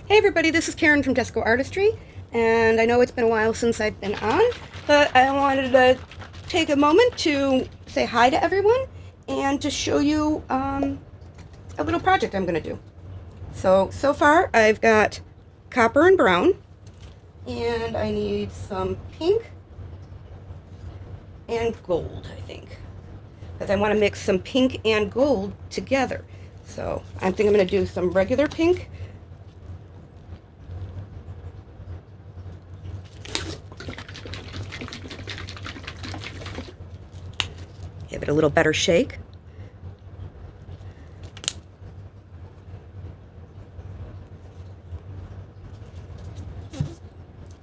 Hey everybody, this is Karen from Desco Artistry, and I know it's been a while since I've been on, but I wanted to take a moment to say hi to everyone and to show you a little project I'm going to do. So far I've got copper and brown, and I need some pink and gold, I think, because I want to mix some pink and gold together. So I think I'm going to do some regular pink. Give it a little better shake.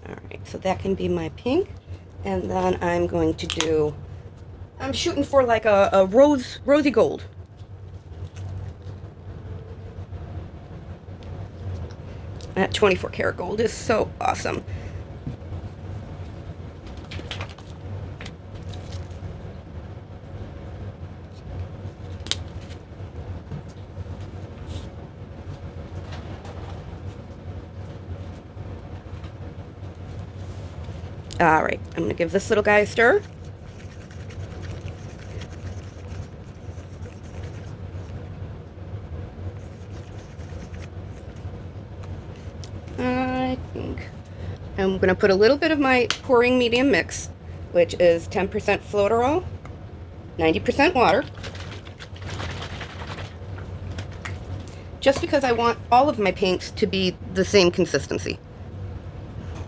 Alright, so that can be my pink. And then I'm going to do, I'm shooting for like a rosy gold. That 24 karat gold is so awesome. Alright, I'm going to give this little guy a stir. I think I'm going to put a little bit of my pouring medium mix, which is 10% Flotoral, 90% water. Just because I want all of my paints to be the same consistency.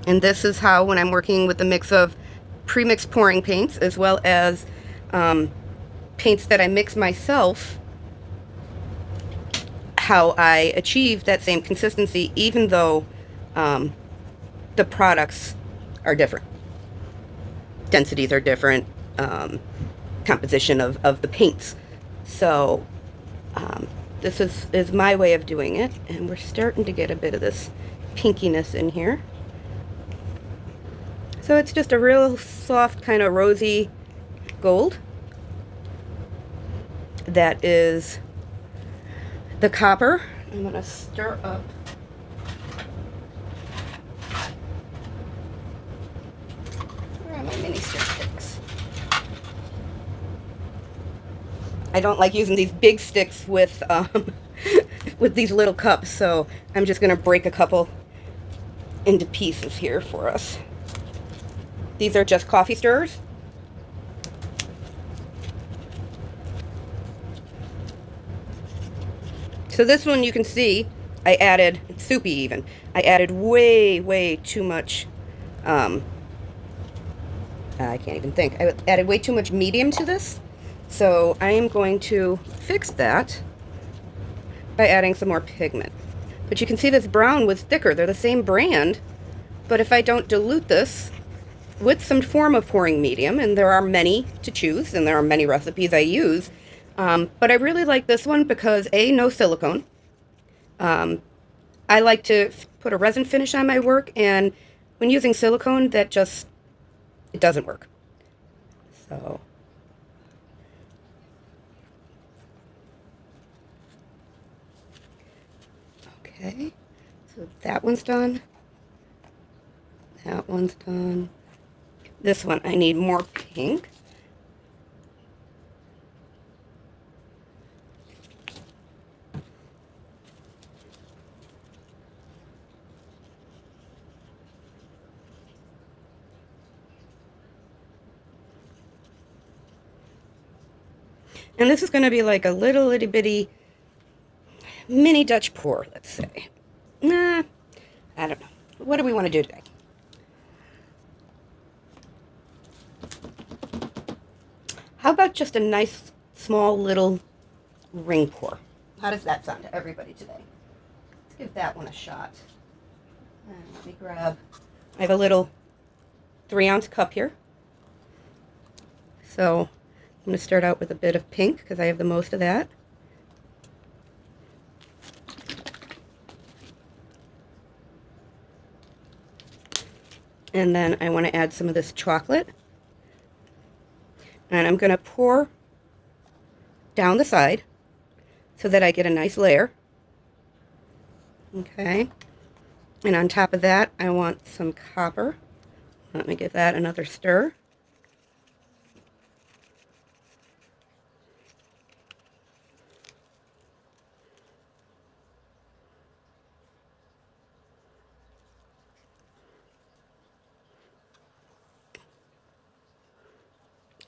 And this is how, when I'm working with a mix of pre-mixed pouring paints as well as paints that I mix myself, how I achieve that same consistency even though the products are different. Densities are different, composition of the paints. So this is my way of doing it, and we're starting to get a bit of this pinkiness in here. So it's just a real soft kind of rosy gold. That is the copper. I'm going to stir up where are my mini sticks. I don't like using these big sticks with with these little cups, so I'm just going to break a couple into pieces here for us. These are just coffee stirrers. So this one, you can see I added, it's soupy even, I added way too much, I can't even think, I added way too much medium to this. So I am going to fix that by adding some more pigment. But you can see this brown was thicker, they're the same brand, but if I don't dilute this with some form of pouring medium, and there are many to choose, and there are many recipes I use, but I really like this one because A, no silicone. I like to put a resin finish on my work, and when using silicone, that just, it doesn't work. So, okay, so that one's done. That one's done. This one, I need more pink. And this is going to be like a little itty bitty mini Dutch pour, let's say. Nah, I don't know. What do we want to do today? How about just a nice, small, little ring pour? How does that sound to everybody today? Let's give that one a shot. And let me grab, I have a little 3-ounce cup here. So I'm going to start out with a bit of pink because I have the most of that. And then I want to add some of this chocolate. And I'm going to pour down the side so that I get a nice layer. Okay. And on top of that, I want some copper. Let me give that another stir.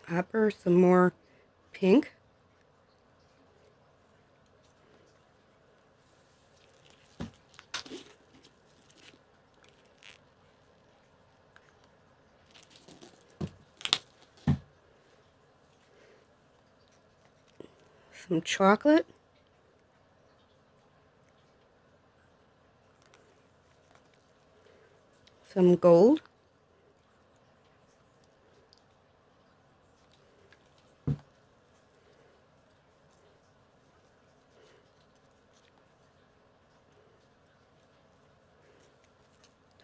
Copper, some more pink. Some chocolate. Some gold.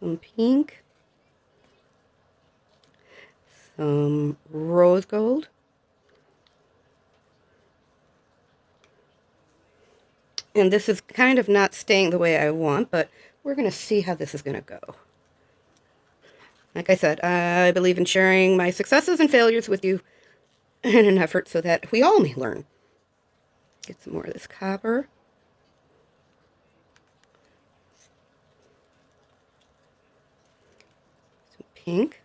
Some pink. Some rose gold. And this is kind of not staying the way I want, but we're going to see how this is going to go. Like I said, I believe in sharing my successes and failures with you in an effort so that we all may learn. Get some more of this copper. Some pink.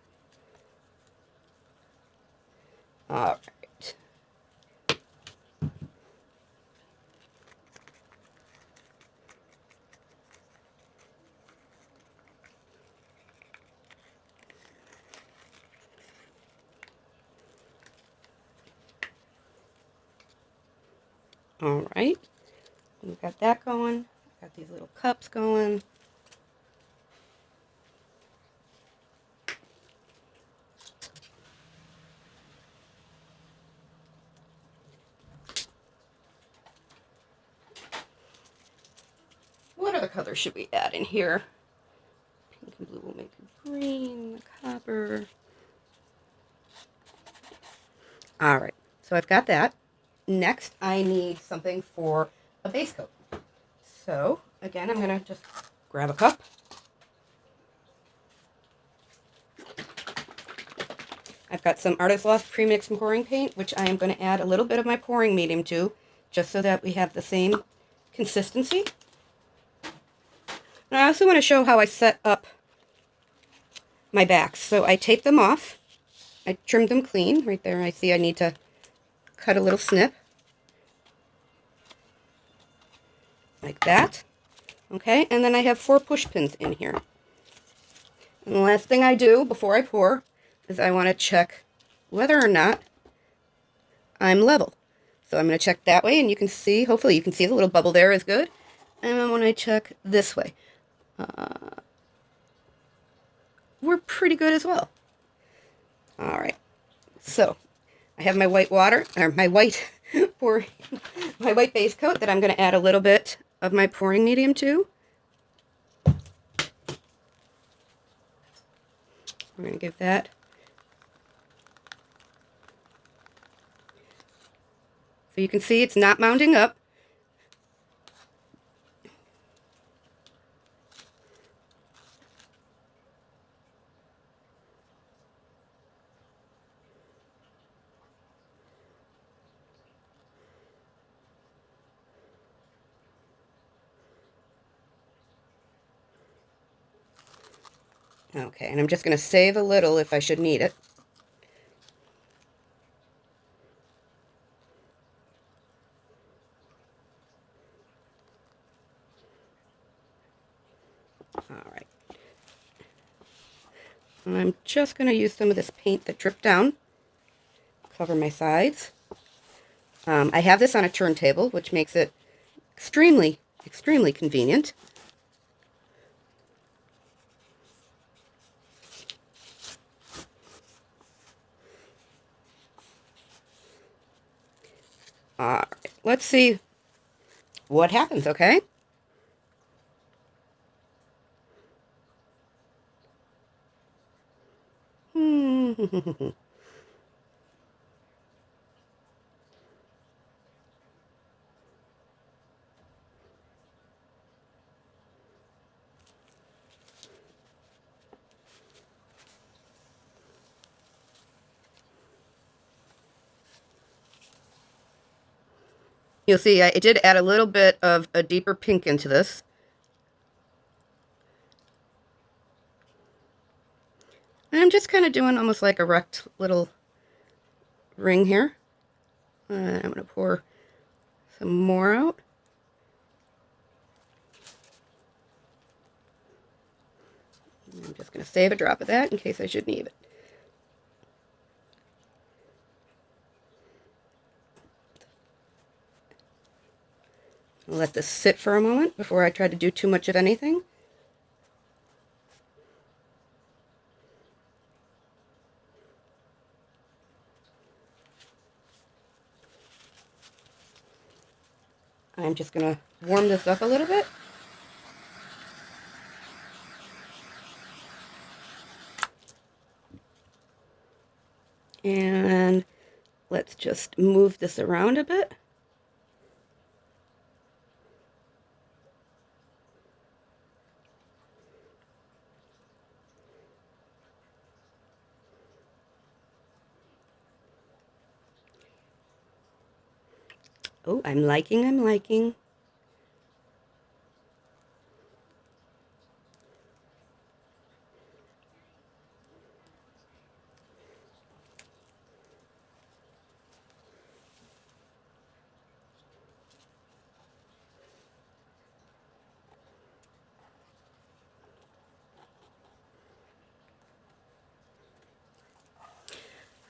All right. All right. We've got that going. Got these little cups going. What other colors should we add in here? Pink and blue will make green, copper. All right, so I've got that. Next, I need something for a base coat. So, again, I'm going to just grab a cup. I've got some Artist Loft Premix pouring paint, which I am going to add a little bit of my pouring medium to, just so that we have the same consistency. And I also want to show how I set up my backs. So I tape them off. I trimmed them clean. Right there, I see I need to cut a little snip. Like that. Okay, and then I have 4 push pins in here. And the last thing I do before I pour is I want to check whether or not I'm level. So I'm going to check that way, and you can see, hopefully you can see the little bubble there is good. And then when I check this way, we're pretty good as well. All right, so I have my white water, or my white my white base coat that I'm going to add a little bit of my pouring medium to. We're going to give that. So you can see it's not mounding up. Okay, and I'm just going to save a little if I should need it. All right. And I'm just going to use some of this paint that dripped down. Cover my sides. I have this on a turntable, which makes it extremely, extremely convenient. All right, let's see what happens, okay? You'll see I did add a little bit of a deeper pink into this. And I'm just kind of doing almost like a rect little ring here. I'm going to pour some more out. I'm just going to save a drop of that in case I should need it. I'll let this sit for a moment before I try to do too much of anything. I'm just going to warm this up a little bit. And let's just move this around a bit. Oh, I'm liking.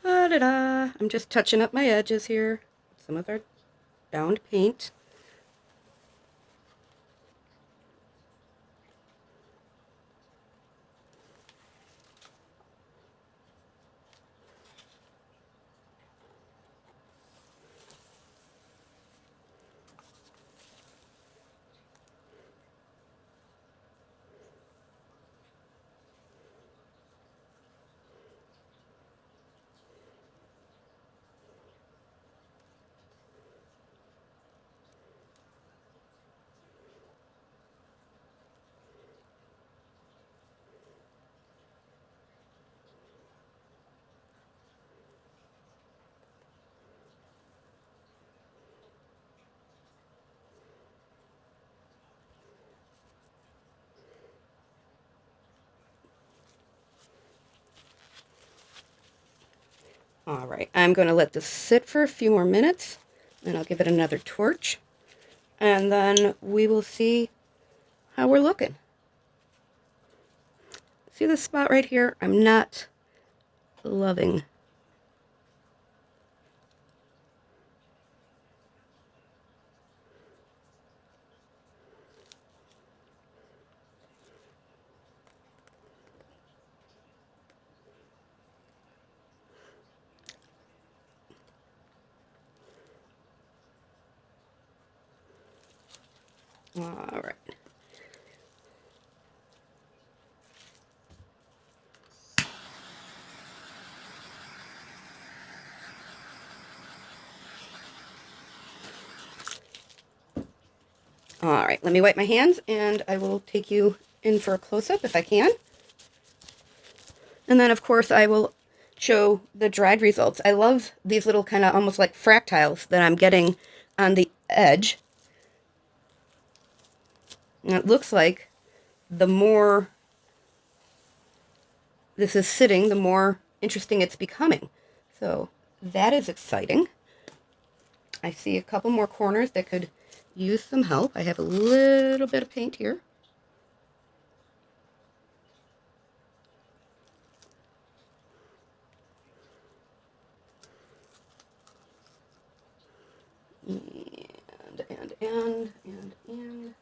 Da-da-da. I'm just touching up my edges here. Some of our downed paint. All right, I'm going to let this sit for a few more minutes, and I'll give it another torch, and then we will see how we're looking. See this spot right here? I'm not loving. All right. All right, let me wipe my hands, and I will take you in for a close-up if I can. And then, of course, I will show the dried results. I love these little kind of almost like fractals that I'm getting on the edge. And it looks like the more this is sitting, the more interesting it's becoming. So that is exciting. I see a couple more corners that could use some help. I have a little bit of paint here. And.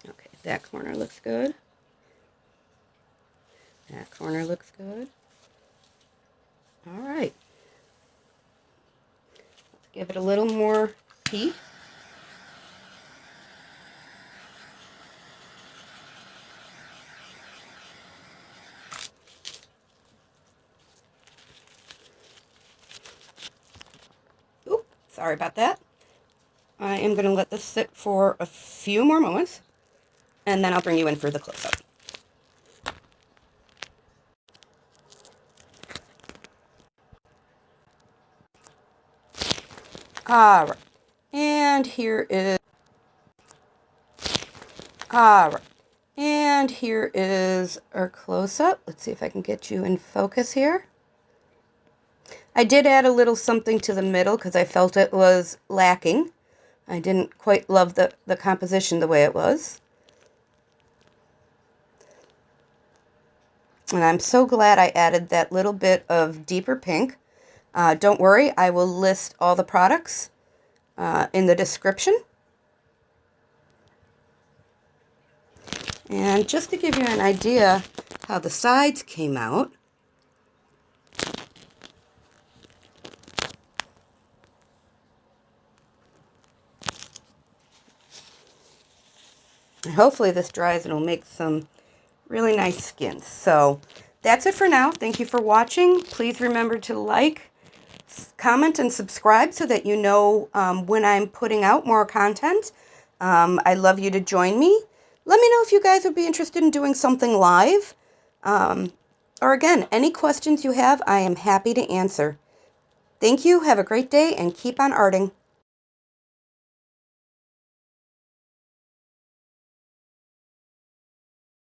Okay, that corner looks good. That corner looks good. All right. Let's give it a little more heat. Oop, sorry about that. I am going to let this sit for a few more moments, and then I'll bring you in for the close-up. All right. And here is, all right. And here is our close-up. Let's see if I can get you in focus here. I did add a little something to the middle because I felt it was lacking. I didn't quite love the composition the way it was. And I'm so glad I added that little bit of deeper pink. Don't worry, I will list all the products in the description. And just to give you an idea how the sides came out, and hopefully this dries and will make some really nice skins. So that's it for now. Thank you for watching. Please remember to like, comment, and subscribe so that you know when I'm putting out more content. I'd love you to join me. Let me know if you guys would be interested in doing something live. Or again, any questions you have, I am happy to answer. Thank you. Have a great day and keep on arting.